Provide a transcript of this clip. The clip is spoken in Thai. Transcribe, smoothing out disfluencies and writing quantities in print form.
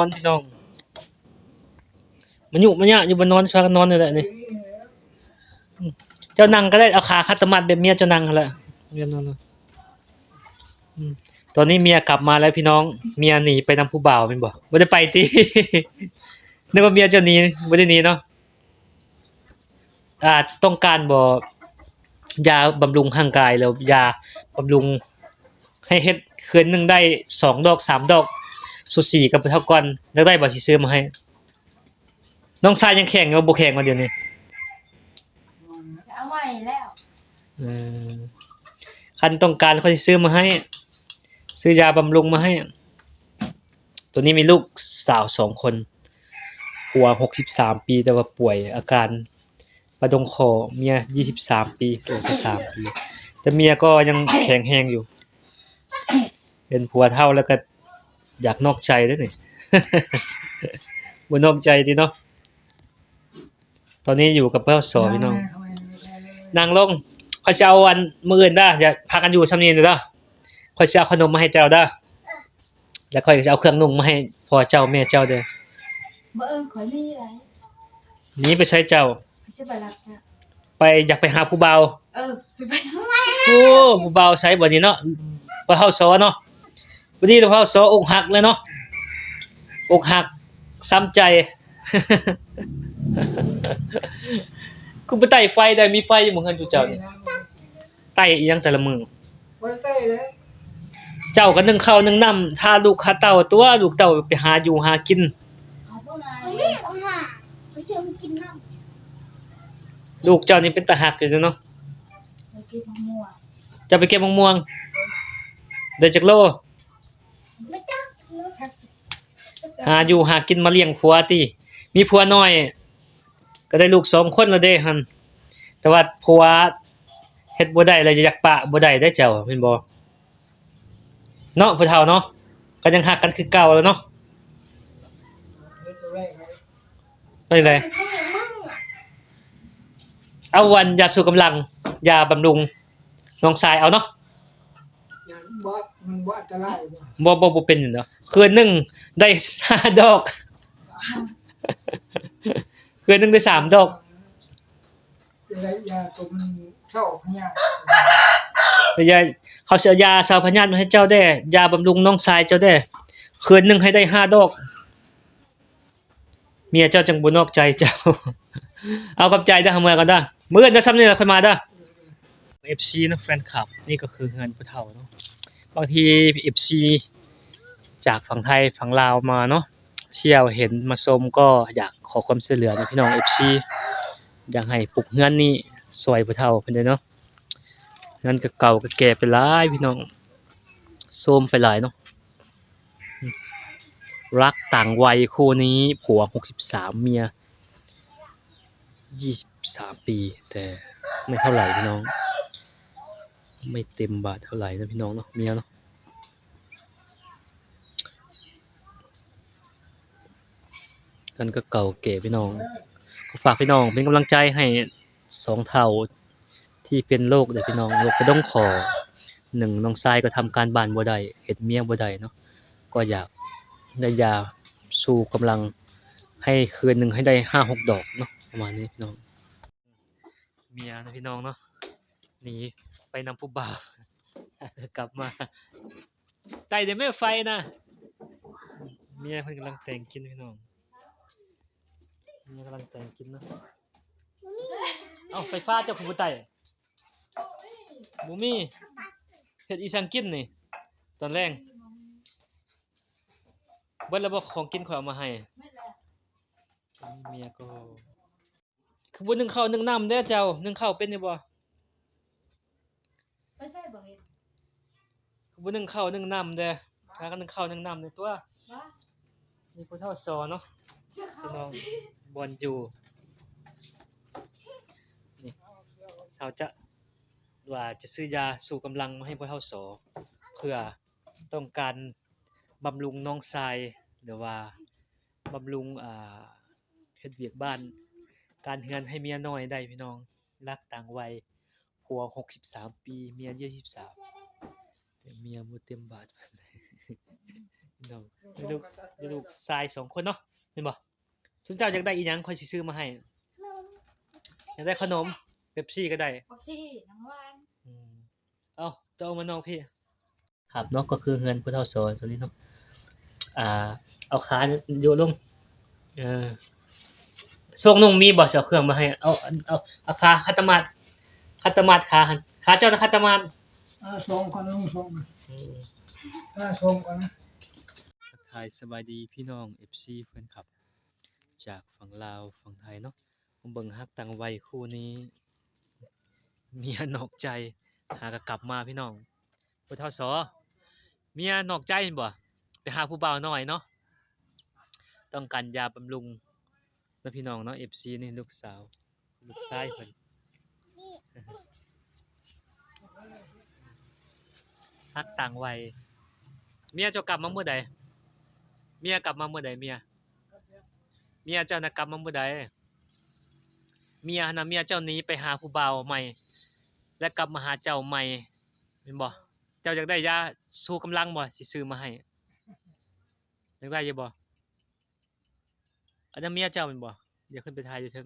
อนพี่น้องมันยุ่มมันยะอยู่บนนอนพากันนอนนี่แหละนี่เจ้านั่งก็ได้เอาขาคัดตะมัดแบบเมียเจ้านั่งหั่นแหละเมียนอนตอนนี้เมียกลับมาแล้วพี่น้องเมียหนีไปนำผู้บ่าวแม่นบ่บ่ได้ไปติ นึกว่าเมียเจ้าหนีบ่ได้หนีเนาะต้องการบ่ยาบำรุงร่างกายแล้วยาบำรุงให้เฮ็ดคืนหนึงได้2ดอก3ดอกสุด4กับเท่าก่อนแล้วได้บ่สิซื้อมาให้น้องชายยังแข็งอยู่บ่แข็งว่าเดี๋ยวนี้เอาไว้แล้วเออคันต้องการเขาสิซื้อมาให้ซื้อยาบำรุงมาให้ตัวนี้มีลูกสาว2คนผัว63ปีแต่ว่าป่วยอาการมะดงคอเมีย23ปีโอ้23ปีแต่เมียก็ยังแข็งแรงอยู่เป็นผัวเฒ่าแล้วก็อยากนอกใจเด้อนี่ บ่นอกใจติเนาะตอนนี้อยู่กับเจ้าสอพี่น้องนั่งลงข้อยสิเอาอันมื้ออื่นเด้ออย่าพากันอยู่ส่ำนี้เด้อข้อยสิเอาขนมมาให้เจ้าเด้อแล้วข้อยก็สิเอาเครื่องนุ่งมาให้พ่อเจ้าแม่เจ้าเด้อบ่ขอยนี่ไรหนีไปไสเจ้าสิไปรับจ้ะไปอยากไปหาผู้บ่าวสิไปโอ้ผู้บ่าวไสบัดนี้เนาะบ่เฮาสอเนาะบัดนี้เฮาสออกหักเลยเนาะอกหักซ้ำใจ กูไปไต่ไฟได้มีไฟอยู่บ่เฮือนอยู่เจ้านี่ไต่อีหยังแต่ละมื้อบ่ได้เลยเจ้าก็นึ่งข้าวนึ่งน้ำถ้าลูกหาเต้าตัวลูกเต้าไปหาอยู่หากินเอาบ่นายเอาหาไปซื้อมากินน้ำลูกเจ้านี่เป็นตาหักอยู่เนาะไปเก็บมะม่วงจะไปเก็บมะม่วงได้จักโลไม่จักหาอยู่หากินมาเลี้ยงผัวติมีผัวน้อยก็ได้ลูก2คนแล้วเด้หั่นแต่ว่าผัวเฮ็ดบ่ได้แล้วอยากปะบ่ได้เด้อเจ้าแม่นบ่เนาะผู้เฒ่าเนาะก็ยังฮักกันคือเก่าแล้วเนาะไปเลยเอาวันยาสูบกำลังยาบำรุงน้องชายเอาเนาะมันบ่อันตรายบ่เป็นหยังเนาะคืนนึงได้5ดอกคืนนึงได้3ดอกเป็นไรยาตัวมันเข้าพญายาเขาสิเอายาเซาพญาติมาให้เจ้าได้ยาบำรุงน้องชายเจ้าได้คืนนึงให้ได้5ดอกเมียเจ้าจังบ่นอกใจเจ้า เอากับใจเด้อหาเมื่อกันเด้อมื้ออื่นเด้อซ้ำนี่ล่ะค่อยมาเด้อ FC เนาะแฟนคลับนี่ก็คือเฮือนผู้เฒ่าเนาะบางที FC จากฝั่งไทยฝั่งลาวมาเนาะเที่ยวเห็นมาชมก็อยากขอความช่วยเหลือนะพี่น้อง FC อยากให้ปลูกเฮือนนี้ช่วยผู้เฒ่าเพิ่นเด้อเนาะเฮือนก็เก่าก็แก่ไปหลายพี่น้องโทรมไปหลายเนาะรักต่างวัยคู่นี้ผัว63เมีย23ปีแต่ไม่เท่าไหร่พี่น้องไม่เต็มบาทเท่าไหร่นะพี่น้องเนาะเมียเนาะกันก็เก่าเก๋พี่น้องฝากพี่น้องเป็นกำลังใจให้2เฒ่าที่เป็นโรคเด้อพี่น้องโรคกระด้งคอ1น้องชายก็ทำการบ้านบ่ได้เฮ็ดเมียบ่ได้เนาะก็อยากได้ยาชูกำลังให้คืนนึงให้ได้5-6ดอกเนาะประมาณนี้พี่น้องเมียนะพี่น้องเนาะหนีไปนำผู้บ่าว กลับมาไต่ได้แม่ไฟนะเมียเพิ่นกำลังแต่งกินพี่น้องเมียกำลังแต่งกินเนาะเอ้าไฟฟ้าเจ้าคือบ่ไต่บ่มีเฮ็ดอีสังกินนี่ตอนแรงเบิดแล้วบ่ของกินข่อยเอามาให้เมียก็คือบ่นึ่งข้าวนึ่งน้ำเด้อเจ้านึ่งข้าวเป็นอยู่บ่ไม่ใช่บ่เฮ็ดคือบ่นึ่งข้าวนึ่งน้ำเด้อถ้ากันนึ่งข้าวนึ่งน้ำในตัวมีผู้เฒ่าสอนเนาะพี่น้องบ่อนอยู่นี่เขาจะว่าจะซื้อยาสู่กำลังมาให้ผู้เฒ่าสอเพื่อต้องการบำรุงน้องชายหรือว่าบำรุงเฮ็ดเวียกบ้านการเฮือนให้เมียน้อยได้พี่น้องรักต่างวัยผัว63ปีเมีย23แต่เมียบ่เต็มบาทปานใด พี่น้องได้ลูกชาย2คนเนาะแม่นบ่ชุนเจ้าอยากได้อีหยังค่อยสิซื้อมาให้ นม อยากได้ขนมเป๊ปซี่ก็ได้ บักจี้น้ำหวาน อืมเอาเจ้ามาน้องพี่ ครับเนาะก็คือเฮือนผู้เฒ่าซอยตัวนี้เนาะเอาขาโยนลงเออช่วงนุ่งมีบ่สิเอาเครื่องมาให้เอาขาคัตมาดขาหั่นขาเจ้านะคัตมาด ส่งก่อนลุงส่ง อืม ส่งก่อนนะ ทักทายสบายดีพี่น้อง FC เพิ่นครับ จากฝั่งลาวฝั่งไทยเนาะผมเบิ่งฮักต่างวัยคู่นี้ เมียนอกใจหาก็กลับมาพี่น้องผู้เฒ่าสอเมียนอกใจแม่นบ่ไปหาผู้บ่าวน้อยเนาะต้องการยาบำรุงเนาะพี่น้องเนาะ FC นี่ลูกสาวลูกชายเพิ่น นี่ ฮักต่างวัยเมียเจ้ากลับมาเมื่อใดเมียกลับมาเมื่อใดเมียเจ้าน่ะกลับมาเมื่อใดเมียน่ะเมียเจ้าหนีไปหาผู้บ่าวใหม่ และกลับมาหาเจ้าใหม่แม่นบ่เจ้าอยากได้ยาสู้กำลังบ่สิซื้อมาให้อยากได้อยู่บ่อันนั้นเมียเจ้าแม่นบ่อย่าขึ้นไปทายอยู่เทิง